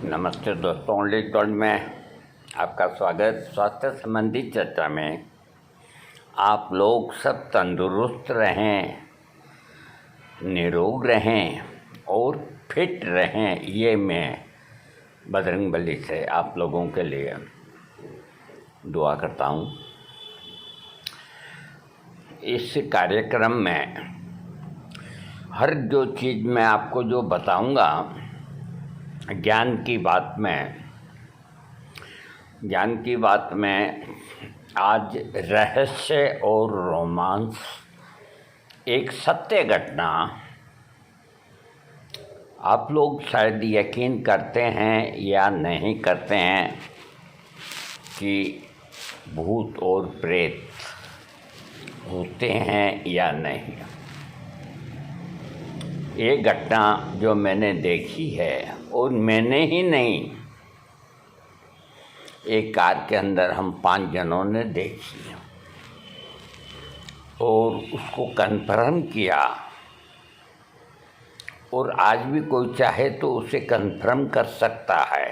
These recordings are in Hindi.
नमस्ते दोस्तों, ओनली टॉल में आपका स्वागत। स्वास्थ्य संबंधी चर्चा में आप लोग सब तंदुरुस्त रहें, निरोग रहें और फिट रहें, ये मैं बजरंगबली से आप लोगों के लिए दुआ करता हूँ। इस कार्यक्रम में हर जो चीज़ मैं आपको जो बताऊँगा ज्ञान की बात में आज रहस्य और रोमांस, एक सत्य घटना। आप लोग शायद यकीन करते हैं या नहीं करते हैं कि भूत और प्रेत होते हैं या नहीं। ये घटना जो मैंने देखी है, और मैंने ही नहीं, एक कार के अंदर हम 5 जनों ने देखी और उसको कन्फर्म किया, और आज भी कोई चाहे तो उसे कन्फर्म कर सकता है।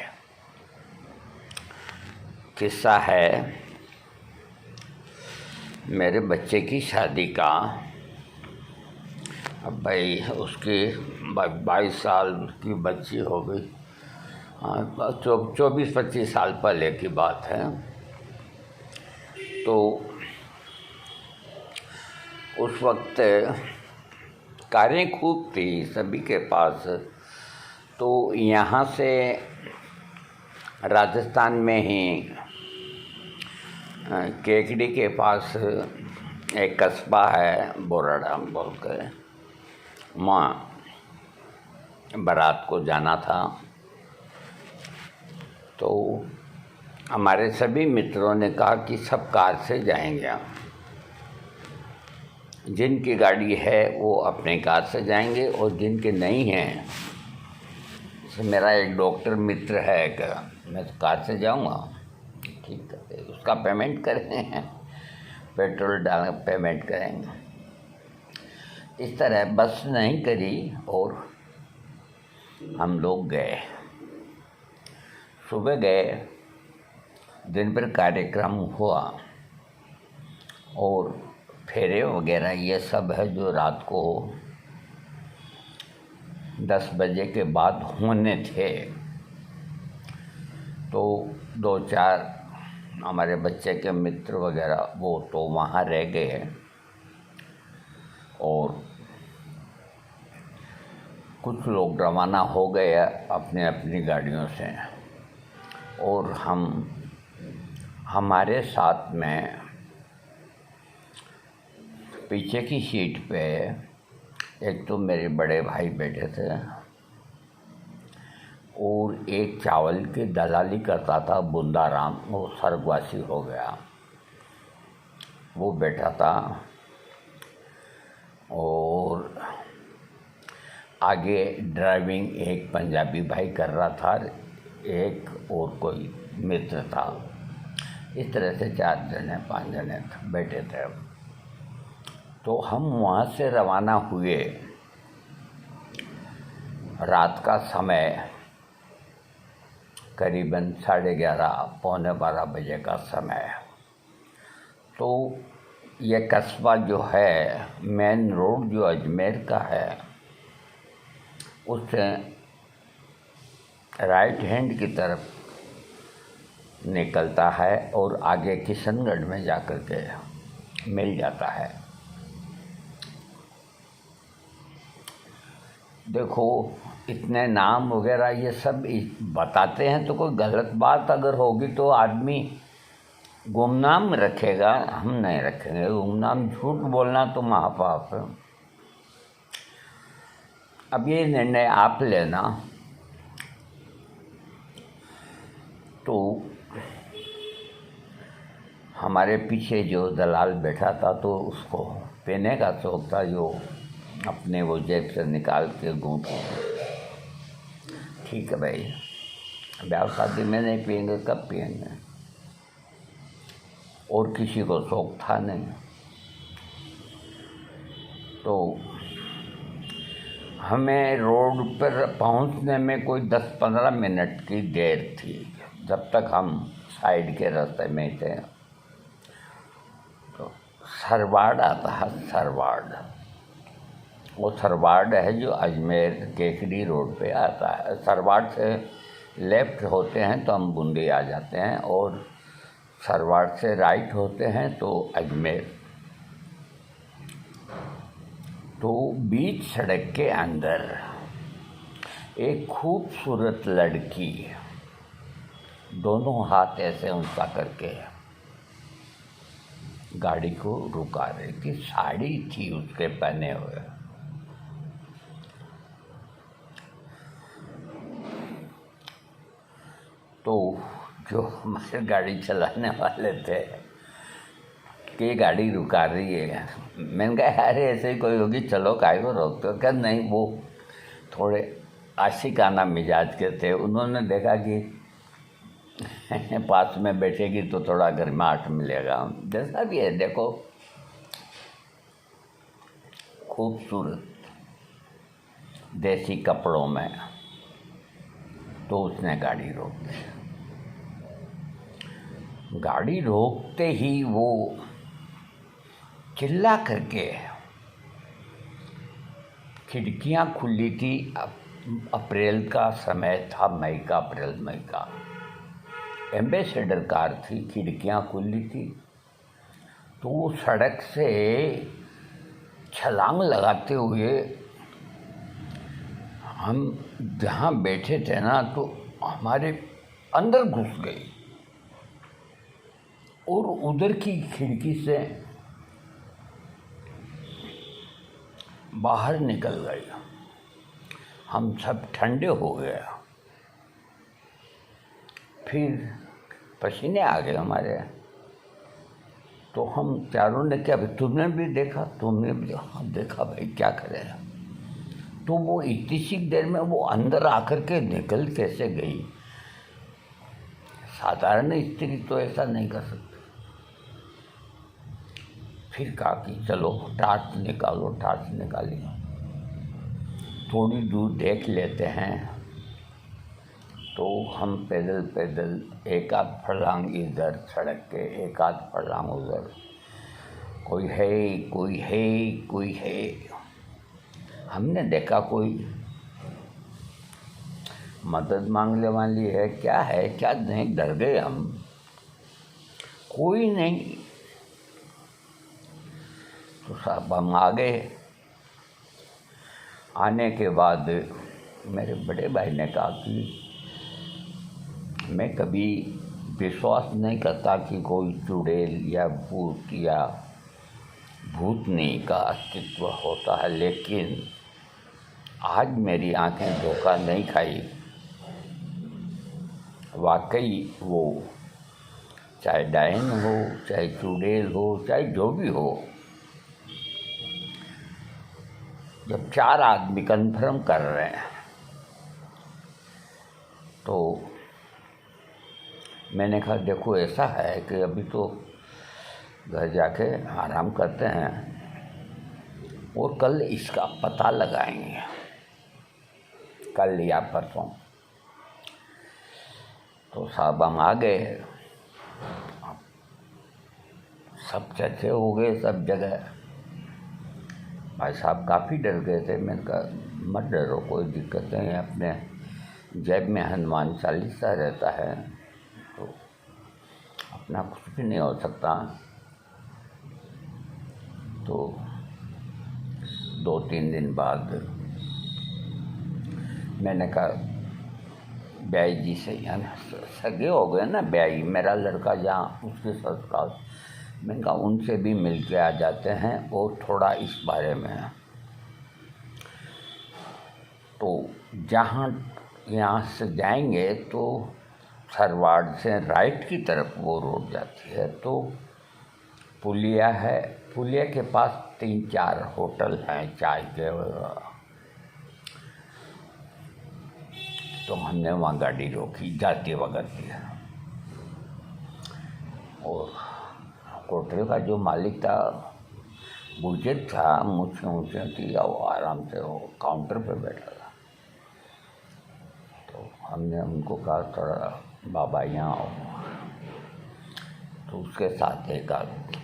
किस्सा है मेरे बच्चे की शादी का। अब भाई उसकी 22 साल की बच्ची हो गई, 24-25 साल पहले की बात है। तो उस वक्त कारें खूब थी सभी के पास। तो यहाँ से राजस्थान में ही केकड़ी के पास एक कस्बा है बोराड़ा बोल के, वहाँ बारात को जाना था। तो हमारे सभी मित्रों ने कहा कि सब कार से जाएंगे, जिनकी गाड़ी है वो अपने कार से जाएंगे, और जिनके नहीं हैं, जैसे मेरा एक डॉक्टर मित्र है कि मैं तो कार से जाऊंगा, ठीक है, उसका पेमेंट करेंगे, पेट्रोल डाल पेमेंट करेंगे। इस तरह बस नहीं करी और हम लोग गए। सुबह गए, दिन भर कार्यक्रम हुआ और फेरे वगैरह ये सब है जो रात को 10 बजे के बाद होने थे। तो 2-4 हमारे बच्चे के मित्र वगैरह वो तो वहाँ रह गए, और कुछ लोग रवाना हो गए अपने अपनी गाड़ियों से, और हमारे साथ में पीछे की सीट पे एक तो मेरे बड़े भाई बैठे थे, और एक चावल की दलाली करता था बुंदाराम, वो स्वर्गवासी हो गया, वो बैठा था। और आगे ड्राइविंग एक पंजाबी भाई कर रहा था, एक और कोई मित्र था। इस तरह से 4 जने 5 जने बैठे थे। तो हम वहाँ से रवाना हुए, रात का समय करीबन 11:30 पौने 12 बजे का समय। तो यह कस्बा जो है, मेन रोड जो अजमेर का है, उससे राइट हैंड की तरफ निकलता है और आगे किशनगढ़ में जाकर के मिल जाता है। देखो, इतने नाम वगैरह ये सब बताते हैं, तो कोई गलत बात अगर होगी तो आदमी गुमनाम रखेगा, हम नहीं रखेंगे गुमनाम। झूठ बोलना तो महापाप है। अब ये निर्णय आप लेना। तो हमारे पीछे जो दलाल बैठा था, तो उसको पीने का शौक था, जो अपने वो जेब से निकाल के घूंट। ठीक है भाई, ब्याह शादी में नहीं पिएंगे, कब पिएंगे, और किसी को शौक था नहीं। तो हमें रोड पर पहुंचने में कोई 10-15 मिनट की देर थी, जब तक हम साइड के रास्ते में थे। तो सरवाड़ आता है, सरवाड़, वो सरवाड़ है जो अजमेर केकड़ी रोड पे आता है। सरवाड़ से लेफ़्ट होते हैं तो हम बूंदी आ जाते हैं, और सरवाड़ से राइट होते हैं तो अजमेर। तो बीच सड़क के अंदर एक खूबसूरत लड़की दोनों हाथ ऐसे ऊंचा करके गाड़ी को रुका रही थी। साड़ी थी उसके पहने हुए। तो जो हमारे गाड़ी चलाने वाले थे कि गाड़ी रुका रही है, मैंने कहा अरे ऐसे ही कोई होगी, चलो काहे को रोकते हो? क्या नहीं, वो थोड़े आशिकाना मिजाज के थे। उन्होंने देखा कि पास में बैठेगी तो थोड़ा गर्माहट मिलेगा। जैसा भी है, देखो खूबसूरत देसी कपड़ों में, तो उसने गाड़ी रोक दी। गाड़ी रोकते ही वो चिल्ला करके, खिड़कियां खुली थी, अप्रैल का समय था, मई का, अप्रैल मई का, एम्बेसडर कार थी, खिड़कियां खुली थी। तो वो सड़क से छलांग लगाते हुए हम जहाँ बैठे थे ना, तो हमारे अंदर घुस गई और उधर की खिड़की से बाहर निकल गई। हम सब ठंडे हो गए, फिर पसीने आ गए हमारे। तो हम चारों ने क्या, तुमने भी देखा? तुमने भी? हाँ देखा भाई, क्या करें। तो वो इतनी सी देर में वो अंदर आकर के निकल कैसे गई? साधारण स्त्री तो ऐसा नहीं कर सकती। फिर कहा कि चलो टार्च निकालो, टार्च निकाली, थोड़ी दूर देख लेते हैं। तो हम पैदल पैदल एक आध फर्लांग इधर सड़क के, एक आध फर्लांग उधर, कोई है, कोई है, कोई है। हमने देखा कोई मदद मांगने वाली है, क्या है क्या नहीं, डर गए हम। कोई नहीं। तो साहब हम आ गए। आने के बाद मेरे बड़े भाई ने कहा कि मैं कभी विश्वास नहीं करता कि कोई चुड़ैल या भूत या भूतनी का अस्तित्व होता है, लेकिन आज मेरी आंखें धोखा नहीं खाई। वाकई वो चाहे डायन हो, चाहे चुड़ैल हो, चाहे जो भी हो, जब 4 आदमी कन्फर्म कर रहे हैं तो मैंने कहा देखो ऐसा है कि अभी तो घर जाके आराम करते हैं और कल इसका पता लगाएंगे, कल या परसों। तो साहब हम आ गए, सब चर्चे हो गए सब जगह। भाई साहब काफ़ी डर गए थे। मैंने कहा मत डरो, कोई दिक्कत नहीं है, अपने जेब में हनुमान चालीसा रहता है, तो अपना कुछ भी नहीं हो सकता। तो 2-3 दिन बाद मैंने कहा ब्याई जी से, यानी सगे हो गए ना ब्याई, मेरा लड़का जहाँ उसके ससुराल, मैंने कहा उनसे भी मिल के आ जाते हैं और थोड़ा इस बारे में। तो जहाँ यहाँ से जाएंगे तो सरवाड़ से राइट की तरफ वो रोड जाती है, तो पुलिया है, पुलिया के पास 3-4 होटल हैं चाय के। तो हमने वहाँ गाड़ी रोकी जाते वक्त ही, और होटल का जो मालिक था बुजुर्ग था, मुझसे ऊँचे थी और आराम से वो काउंटर पे बैठा था। तो हमने उनको कहा थोड़ा बाबा यहाँ आओ, तो उसके साथ एक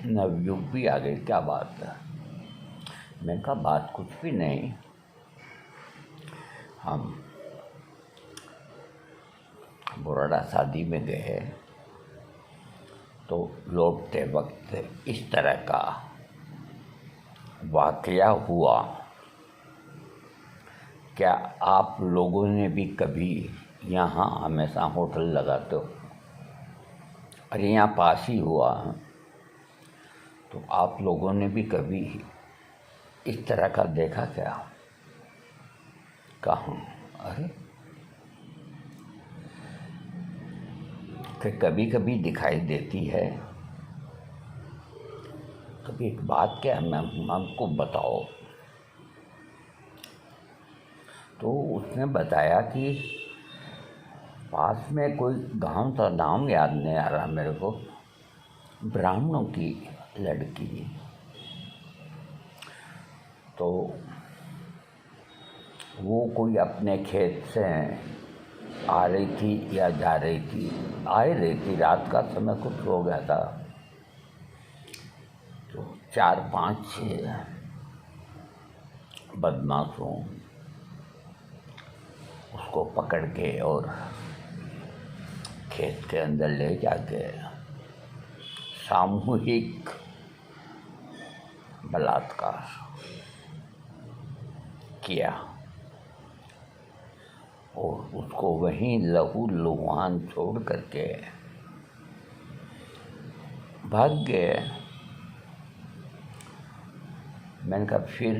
नवयुवक भी आ गई। क्या बात है? मैंने कहा बात कुछ भी नहीं, हम बुराड़ा शादी में गए तो लौटते वक्त इस तरह का वाकया हुआ। क्या आप लोगों ने भी कभी यहाँ हमेशा होटल लगाते हो? अरे यहाँ पास ही हुआ, तो आप लोगों ने भी कभी इस तरह का देखा क्या? कहाँ? अरे कि कभी कभी दिखाई देती है। कभी एक बात क्या है, हमको बताओ। तो उसने बताया कि पास में कोई गांव था, नाम याद नहीं आ रहा मेरे को, ब्राह्मणों की लड़की। तो वो कोई अपने खेत से आ रही थी या जा रही थी, आ ही रही थी, रात का समय कुछ हो गया था। तो 4-5 बदमाशों उसको पकड़ के और खेत के अंदर ले जाके सामूहिक बलात्कार किया और उसको वहीं लहू लुहान छोड़ करके भाग गए। मैंने कहा फिर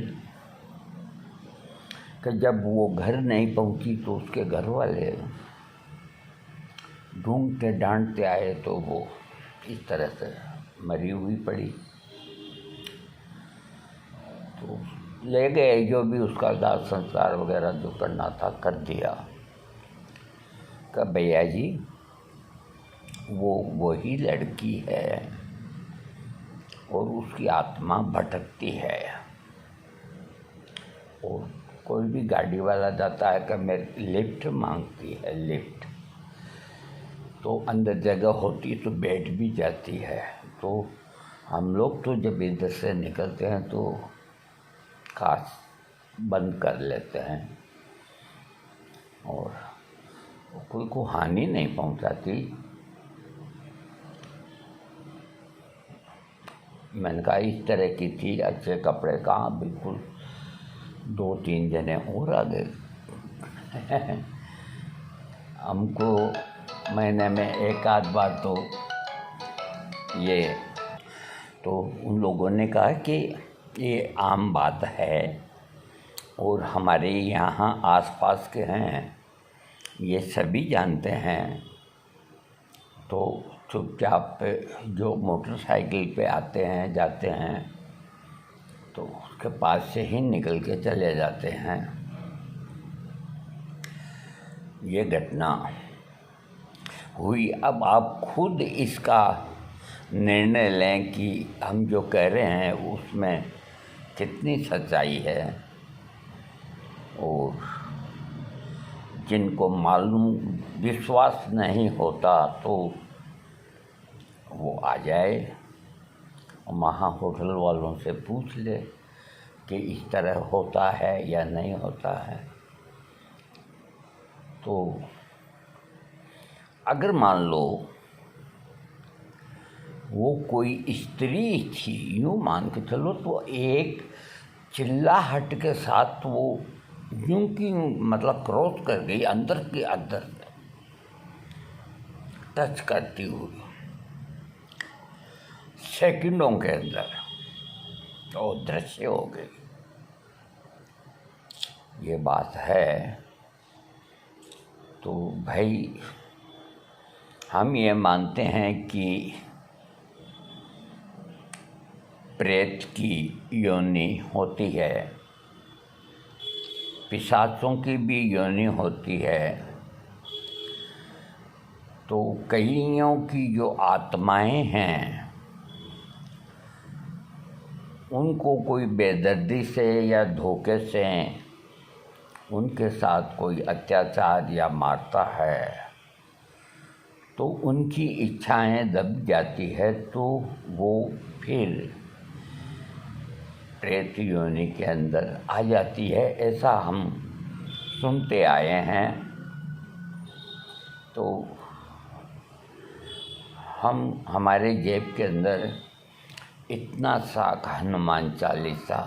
कि जब वो घर नहीं पहुंची तो उसके घर वाले ढूंढते डांटते आए तो वो इस तरह से मरी हुई पड़ी। तो ले गए, जो भी उसका दाह संस्कार वगैरह जो करना था कर दिया। कि भैया जी वो वही लड़की है और उसकी आत्मा भटकती है, और कोई भी गाड़ी वाला जाता है कि मेरे लिफ्ट मांगती है, लिफ्ट तो अंदर जगह होती तो बैठ भी जाती है। तो हम लोग तो जब इधर से निकलते हैं तो कांच बंद कर लेते हैं और कोई को हानि नहीं पहुंचाती। मैंने कहा इस तरह की थी, अच्छे कपड़े, कहाँ बिल्कुल 2-3 जने और आ गए। हमको महीने में एक आध बार तो ये, तो उन लोगों ने कहा कि ये आम बात है और हमारे यहाँ आसपास के हैं, ये सभी जानते हैं। तो चुपचाप जो मोटरसाइकिल पे आते हैं जाते हैं तो उसके पास से ही निकल के चले जाते हैं। ये घटना हुई। अब आप खुद इसका निर्णय लें कि हम जो कह रहे हैं उसमें कितनी सच्चाई है, और जिनको मालूम विश्वास नहीं होता तो वो आ जाए और वहाँ होटल वालों से पूछ ले कि इस तरह होता है या नहीं होता है। तो अगर मान लो वो कोई स्त्री थी, यूँ मान के चलो, तो एक चिल्लाहट के साथ वो यूँ की मतलब क्रॉस कर गई अंदर के अंदर, टच करती हुई सेकंडों के अंदर वो दृश्य हो गई। ये बात है। तो भाई हम ये मानते हैं कि प्रेत की योनि होती है, पिशाचों की भी योनि होती है। तो कईयों की जो आत्माएं हैं उनको कोई बेदर्दी से या धोखे से उनके साथ कोई अत्याचार या मारता है तो उनकी इच्छाएं दब जाती है, तो वो फिर प्रेत योनि के अंदर आ जाती है। ऐसा हम सुनते आए हैं। तो हमारे जेब के अंदर इतना सा हनुमान चालीसा,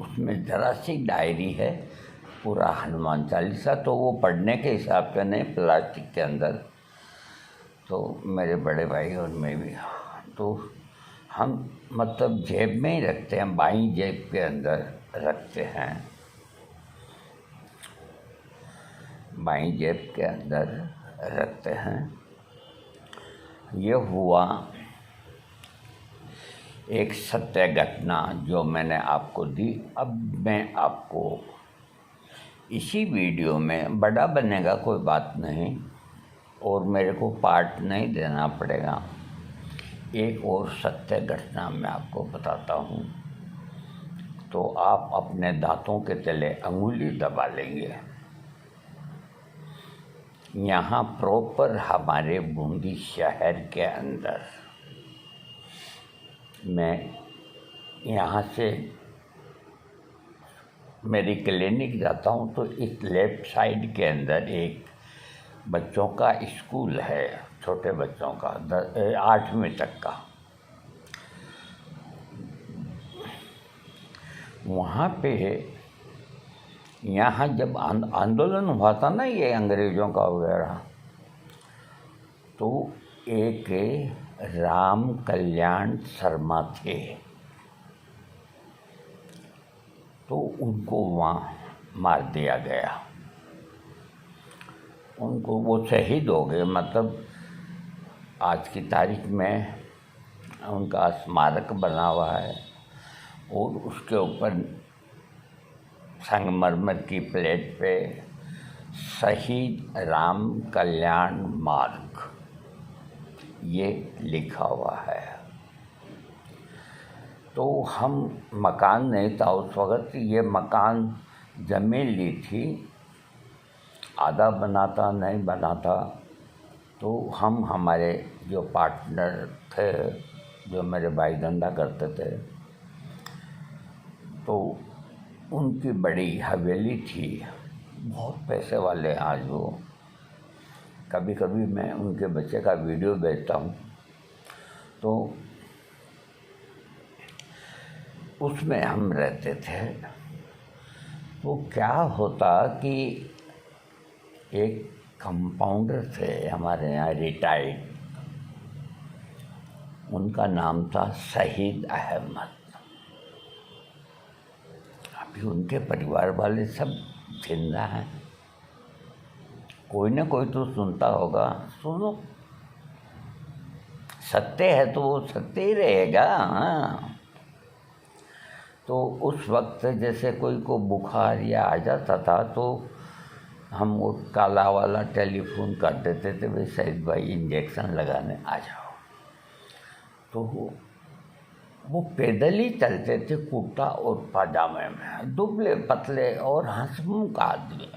उसमें ज़रा सी डायरी है, पूरा हनुमान चालीसा। तो वो पढ़ने के हिसाब से नहीं, प्लास्टिक के अंदर। तो मेरे बड़े भाई और मैं भी, तो हम मतलब जेब में ही रखते हैं, बाईं जेब के अंदर रखते हैं, बाईं जेब के अंदर रखते हैं। ये हुआ एक सत्य घटना जो मैंने आपको दी। अब मैं आपको इसी वीडियो में, बड़ा बनेगा कोई बात नहीं और मेरे को पार्ट नहीं देना पड़ेगा, एक और सत्य घटना मैं आपको बताता हूँ। तो आप अपने दांतों के तले अंगुली दबा लेंगे। यहाँ प्रॉपर हमारे बूंदी शहर के अंदर, मैं यहाँ से मेरी क्लिनिक जाता हूँ तो इस लेफ्ट साइड के अंदर एक बच्चों का स्कूल है, छोटे बच्चों का, 8वीं तक का। वहाँ पे यहाँ जब आंदोलन हुआ था ना, ये अंग्रेज़ों का वगैरह, तो एक राम कल्याण शर्मा थे, तो उनको वहाँ मार दिया गया। उनको, वो शहीद हो गए। मतलब आज की तारीख में उनका स्मारक बना हुआ है और उसके ऊपर संगमरमर की प्लेट पे शहीद राम कल्याण मार्ग ये लिखा हुआ है। तो हम, मकान नहीं था उस वक़्त, ये मकान ज़मीन ली थी, आधा बना था, नहीं बना था। तो हम, हमारे जो पार्टनर थे, जो मेरे भाई धंधा करते थे, तो उनकी बड़ी हवेली थी, बहुत पैसे वाले आज वो। कभी कभी मैं उनके बच्चे का वीडियो भेजता हूँ, तो उसमें हम रहते थे। तो क्या होता कि एक कंपाउंडर थे हमारे यहाँ, रिटायर्ड, उनका नाम था शहीद अहमद। अभी उनके परिवार वाले सब जिंदा हैं, कोई ना कोई तो सुनता होगा। सुनो, सत्य है तो वो सत्य ही रहेगा। हाँ, तो उस वक्त जैसे कोई को बुखार या आ जाता था तो हम वो काला वाला टेलीफोन कर देते थे, भाई शहीद भाई इंजेक्शन लगाने आ जाओ। तो वो पैदल ही चलते थे, कुर्ता और पाजामे में, दुबले पतले और हंसमुख आदमी।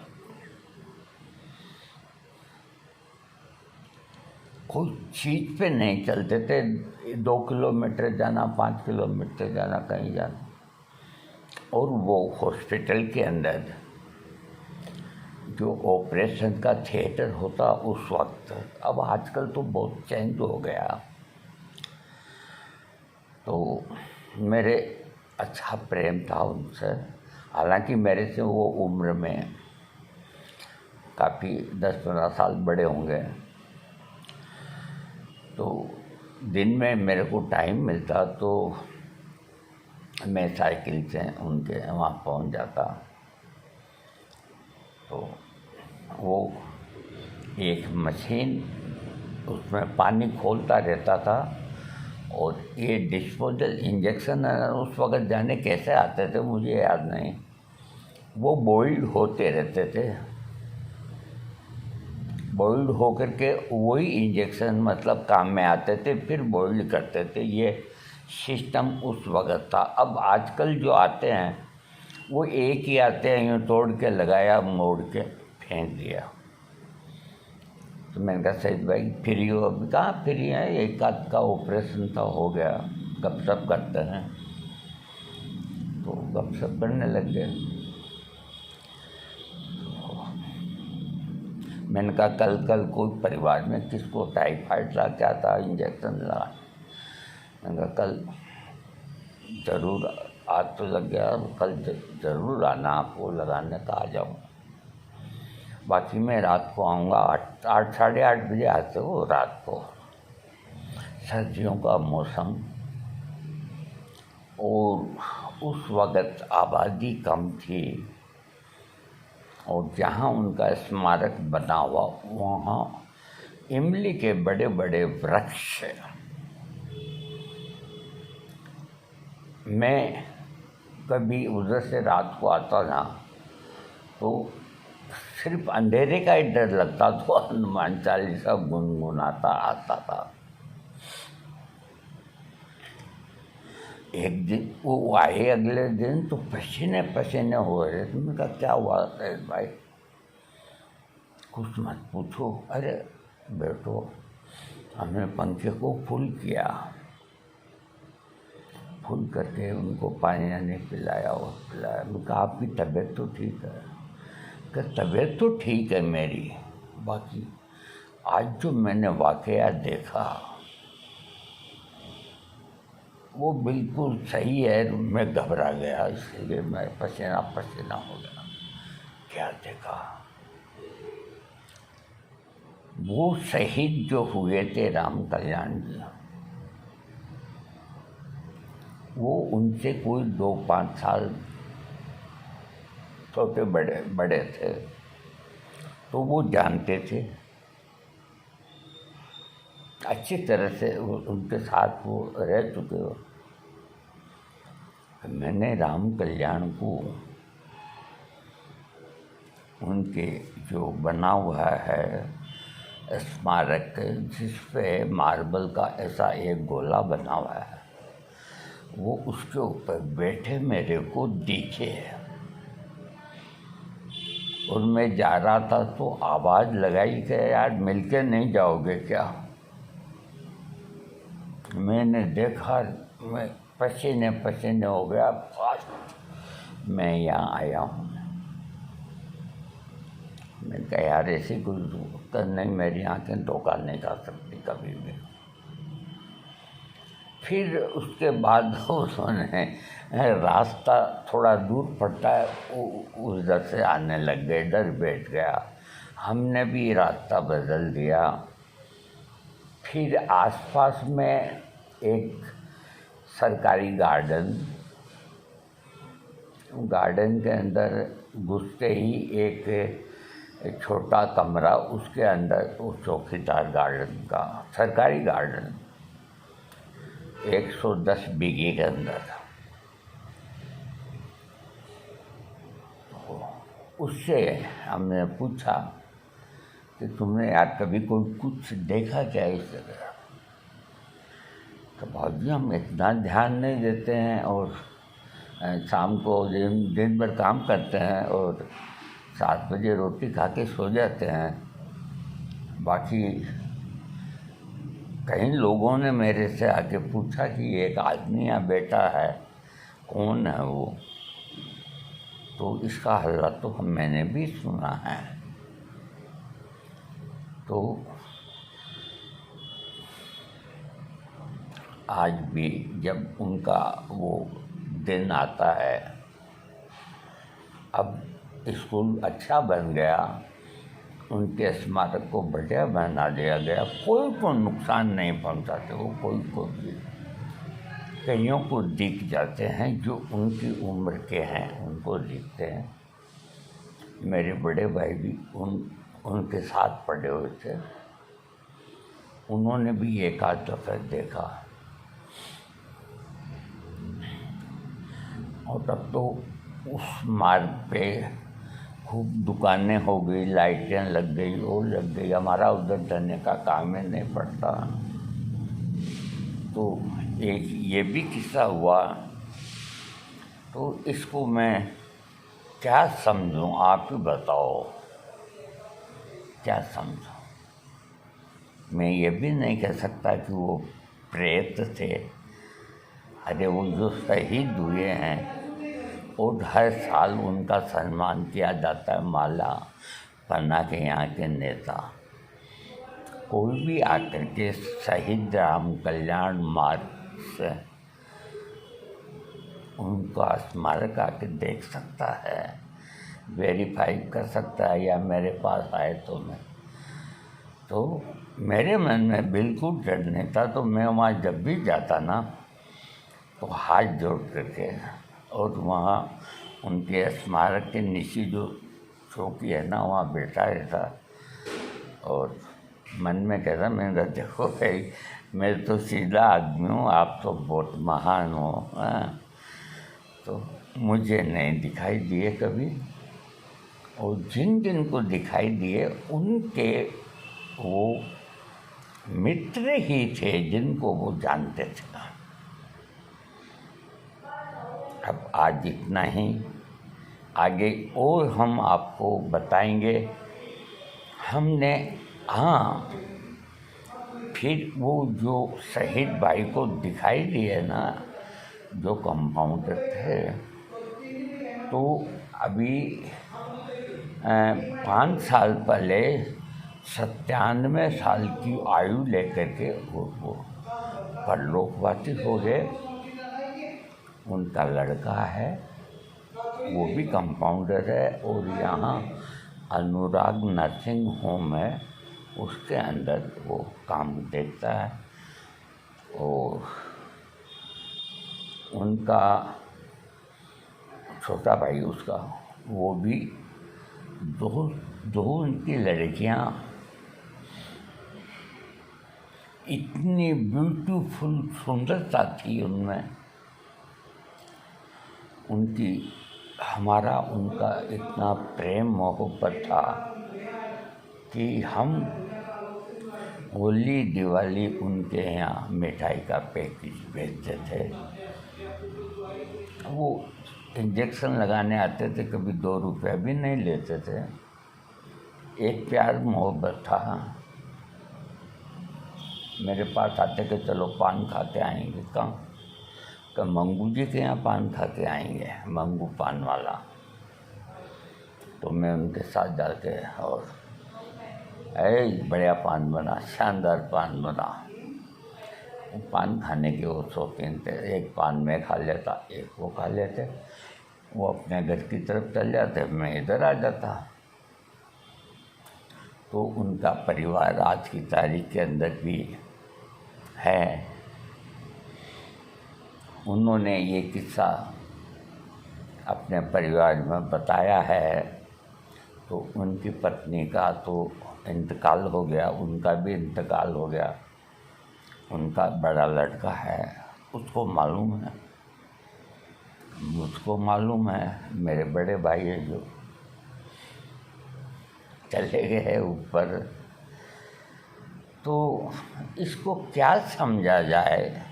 कोई चीज़ पे नहीं चलते थे, 2 किलोमीटर जाना, 5 किलोमीटर जाना, कहीं जाना। और वो हॉस्पिटल के अंदर जो ऑपरेशन का थिएटर होता उस वक्त, अब आजकल तो बहुत चेंज हो गया। तो मेरे अच्छा प्रेम था उनसे, हालांकि मेरे से वो उम्र में काफ़ी 10-15 साल बड़े होंगे। तो दिन में मेरे को टाइम मिलता तो मैं साइकिल से उनके वहाँ पहुँच जाता। तो वो एक मशीन, उसमें पानी खोलता रहता था और ये डिस्पोजल इंजेक्शन उस वक़्त जाने कैसे आते थे मुझे याद नहीं, वो बॉइल्ड होते रहते थे। बॉइल्ड होकर के वही इंजेक्शन मतलब काम में आते थे, फिर बॉइल्ड करते थे। ये सिस्टम उस वक़्त था। अब आजकल जो आते हैं वो एक ही आते हैं, यूँ तोड़ के लगाया, मोड़ के फेंक दिया। तो मैंने कहा सईद भाई फ्री हो? अभी कहाँ फ्री है, एक आध का ऑपरेशन था, हो गया, गपशप करते हैं। तो गपशप करने लग गए। मैंने कहा कल कोई परिवार में किसको टाइफाइड था, क्या था, इंजेक्शन लगा। मैंने कहा कल ज़रूर, आज तो लग गया, कल ज़रूर आना, आपको लगाने का आ जाऊँ। बाकी मैं रात को आऊँगा, 8 साढ़े 8 बजे आते हो रात को। सर्दियों का मौसम और उस वक़्त आबादी कम थी, और जहाँ उनका स्मारक बना हुआ वहाँ इमली के बड़े बड़े वृक्ष। मैं कभी उधर से रात को आता था तो सिर्फ अंधेरे का ही डर लगता, तो हनुमान चालीसा गुनगुनाता आता था। एक दिन वो आए, अगले दिन तो पसीने पसीने हो रहे। तुमने कहा क्या हुआ सैयद भाई? कुछ मत पूछो। अरे बैठो, हमने पंखे को फुल किया, फुल करके उनको पानी आने पिलाया और पिलाया। मैं कहा आपकी तबीयत तो ठीक है? कि तबीयत तो ठीक है मेरी, बाकी आज जो मैंने वाकया देखा वो बिल्कुल सही है। मैं घबरा गया, इसलिए मैं पसीना पसीना हो गया। क्या देखा? वो शहीद जो हुए थे राम कल्याण जी, वो उनसे कोई 2-5 साल छोटे बड़े थे, तो वो जानते थे अच्छी तरह से, उनके साथ वो रह चुके हो। मैंने राम कल्याण को, उनके जो बना हुआ है स्मारक, जिस पे मार्बल का ऐसा एक गोला बना हुआ है, वो उसके ऊपर बैठे मेरे को दिखे। और मैं जा रहा था तो आवाज़ लगाई कि यार मिलके नहीं जाओगे क्या? मैंने देखा, मैं पसीने पसीने हो गया। फास्ट मैं यहाँ आया हूँ। मैं कहा यार ऐसी कुछ नहीं, मेरी आँखें धोखा नहीं खा सकती कभी भी। फिर उसके बाद उन्होंने, रास्ता थोड़ा दूर पड़ता है, उधर से आने लग गए, डर बैठ गया। हमने भी रास्ता बदल दिया। फिर आसपास में एक सरकारी गार्डन के अंदर घुसते ही एक छोटा कमरा, उसके अंदर वो चौकीदार गार्डन का, सरकारी गार्डन 110 बीघे के अंदर। उससे हमने पूछा कि तुमने यार कभी कोई कुछ देखा क्या इस जगह? तो भाजी हम इतना ध्यान नहीं देते हैं, और शाम को दिन भर काम करते हैं और 7 बजे रोटी खा के सो जाते हैं। बाकी कई लोगों ने मेरे से आके पूछा कि एक आदमी यहाँ बैठा है, कौन है वो? तो इसका हल्ला तो मैंने भी सुना है। तो आज भी जब उनका वो दिन आता है, अब स्कूल अच्छा बन गया, उनके स्मारक को बढ़िया बना दिया गया, कोई को नुकसान नहीं पहुंचाते वो, कोई को भी। कईयों को दिख जाते हैं जो उनकी उम्र के हैं, उनको दिखते हैं। मेरे बड़े भाई भी उनके साथ पढ़े हुए थे, उन्होंने भी एक आध दफ़ा देखा। और तब तो उस मार्ग पे खूब दुकानें हो गई, लाइटें लग गई, और लग गई, हमारा उधर जाने का काम ही नहीं पड़ता। तो एक ये भी किस्सा हुआ। तो इसको मैं क्या समझूं, आप ही बताओ क्या समझूं। मैं ये भी नहीं कह सकता कि वो प्रेत थे। अरे वो जो शहीद हुए हैं और हर साल उनका सम्मान किया जाता है, माला पन्ना के यहाँ के नेता कोई भी आकर के शहीद राम कल्याण मार्ग से उनका स्मारक आके देख सकता है, वेरीफाई कर सकता है, या मेरे पास आए तो मेरे मन में बिल्कुल डर नहीं था। तो मैं वहाँ जब भी जाता ना तो हाथ जोड़ करके, और वहाँ उनके स्मारक के नीचे जो चौकी है ना, वहाँ बैठा रहता और मन में कहता, मैं देखो भाई, मैं तो सीधा आदमी हूँ, आप तो बहुत महान हो। तो मुझे नहीं दिखाई दिए कभी, और जिन जिन को दिखाई दिए उनके वो मित्र ही थे जिनको वो जानते थे। अब आज इतना ही, आगे और हम आपको बताएंगे। हमने हाँ, फिर वो जो शहीद भाई को दिखाई दिए ना, जो कंपाउंडर थे, तो अभी 5 साल पहले 97 साल की आयु लेकर के वो परलोकवासी हो गए। उनका लड़का है, वो भी कंपाउंडर है, और यहाँ अनुराग नर्सिंग होम है, उसके अंदर वो काम देखता है। और उनका छोटा भाई उसका, वो भी दो उनकी लड़कियाँ इतनी ब्यूटीफुल, सुंदरता थी उनमें, उनकी हमारा उनका इतना प्रेम मोहब्बत था कि हम होली दिवाली उनके यहाँ मिठाई का पैकेज भेजते थे। वो इंजेक्शन लगाने आते थे, कभी 2 रुपये भी नहीं लेते थे। एक प्यार मोहब्बत था। मेरे पास आते कि चलो पान खा के आएंगे। कहाँ? कि मंगू जी के यहाँ पान खा के आएंगे, मंगू पान वाला। तो मैं उनके साथ जाके, और बढ़िया पान बना, शानदार पान बना। वो पान खाने के वो शौकीन थे। एक पान मैं खा लेता, एक वो खा लेते। वो अपने घर की तरफ चल जाते, मैं इधर आ जाता। तो उनका परिवार आज की तारीख के अंदर भी है। उन्होंने ये किस्सा अपने परिवार में बताया है। तो उनकी पत्नी का तो इंतकाल हो गया, उनका भी इंतकाल हो गया। उनका बड़ा लड़का है, उसको मालूम है, मुझको मालूम है, मेरे बड़े भाई है जो चले गए ऊपर। तो इसको क्या समझा जाए?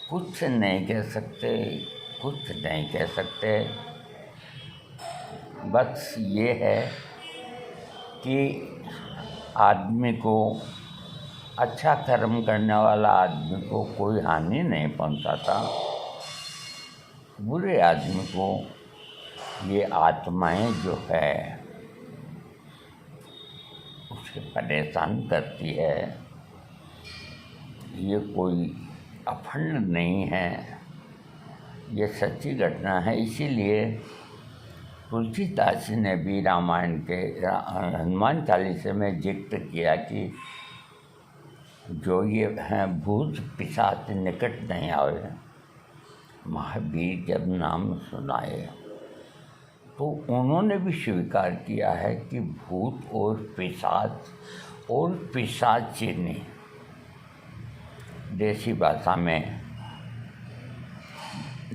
कुछ नहीं कह सकते, कुछ नहीं कह सकते। बस ये है कि आदमी को, अच्छा कर्म करने वाला आदमी को कोई हानि नहीं पहुंचाता। बुरे आदमी को ये आत्माएं जो है उसे परेशान करती है। ये कोई अखंड नहीं है, ये सच्ची घटना है। इसीलिए तुलसीदास ने भी रामायण के हनुमान चालीसा में जिक्र किया कि जो ये हैं भूत पिशाच निकट नहीं आए, महावीर जब नाम सुनाए। तो उन्होंने भी स्वीकार किया है कि भूत और पिशाचिनी, देसी भाषा में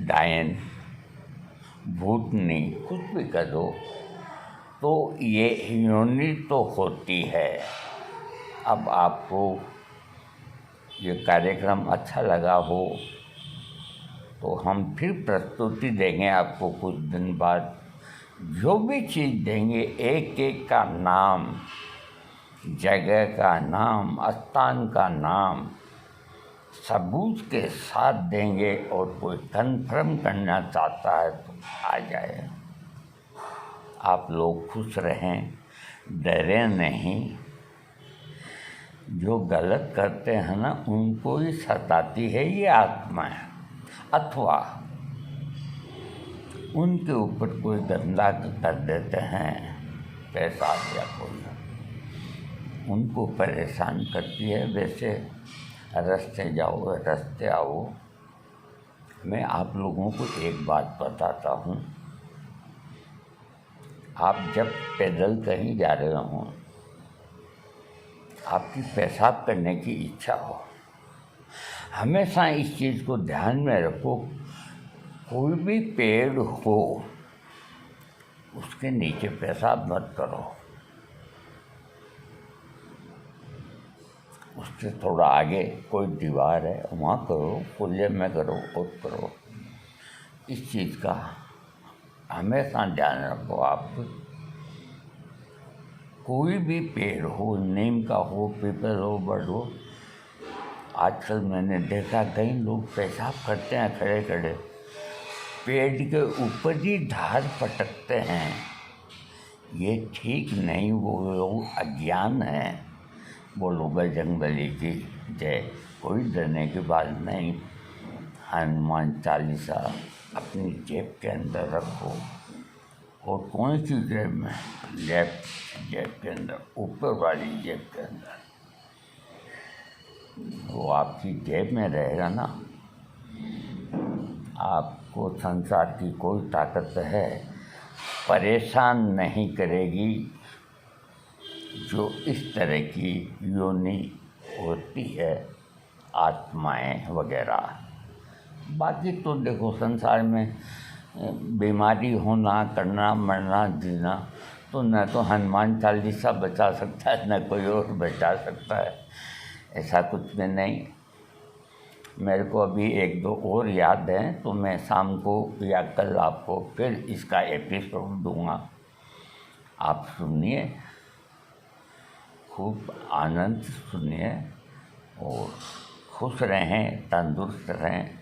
डायन, भूतनी, कुछ भी कह दो, तो ये योनि तो होती है। अब आपको ये कार्यक्रम अच्छा लगा हो तो हम फिर प्रस्तुति देंगे आपको कुछ दिन बाद। जो भी चीज़ देंगे एक एक का नाम, जगह का नाम, स्थान का नाम सबूत के साथ देंगे, और कोई कन्फर्म करना चाहता है तो आ जाए। आप लोग खुश रहें, डरे नहीं। जो गलत करते हैं ना, उनको ही सताती है ये आत्मा, अथवा उनके ऊपर कोई गंदा कर देते हैं पेशाब या कोई, उनको परेशान करती है। वैसे रास्ते जाओ, रास्ते आओ। मैं आप लोगों को एक बात बताता हूँ, आप जब पैदल कहीं जा रहे हो, आपकी पेशाब करने की इच्छा हो, हमेशा इस चीज़ को ध्यान में रखो, कोई भी पेड़ हो उसके नीचे पेशाब मत करो, उससे थोड़ा आगे कोई दीवार है वहाँ करो, खुले में करो, खुद करो। इस चीज़ का हमेशा ध्यान रखो। आप कोई भी पेड़ हो, नीम का हो, पीपल हो, बड़ हो, आजकल मैंने देखा कई लोग पेशाब करते हैं खड़े खड़े, पेड़ के ऊपर ही धार पटकते हैं। ये ठीक नहीं, वो लोग अज्ञान हैं। बोलो बजरंगबली की जय। कोई डरने की बात नहीं। हनुमान चालीसा अपनी जेब के अंदर रखो। और कौन सी जेब में? लेफ्ट जेब के अंदर, ऊपर वाली जेब के अंदर। वो आपकी जेब में रहेगा ना, आपको संसार की कोई ताकत है परेशान नहीं करेगी। जो इस तरह की योनि होती है, आत्माएं वगैरह। बाकी तो देखो संसार में बीमारी होना, करना, मरना, जीना, तो न तो हनुमान चालीसा बचा सकता है, न कोई और बचा सकता है। ऐसा कुछ भी नहीं। मेरे को अभी एक दो और याद हैं, तो मैं शाम को या कल आपको फिर इसका एपिसोड दूंगा। आप सुनिए, खूब आनंद सुनिए और खुश रहें, तंदुरुस्त रहें।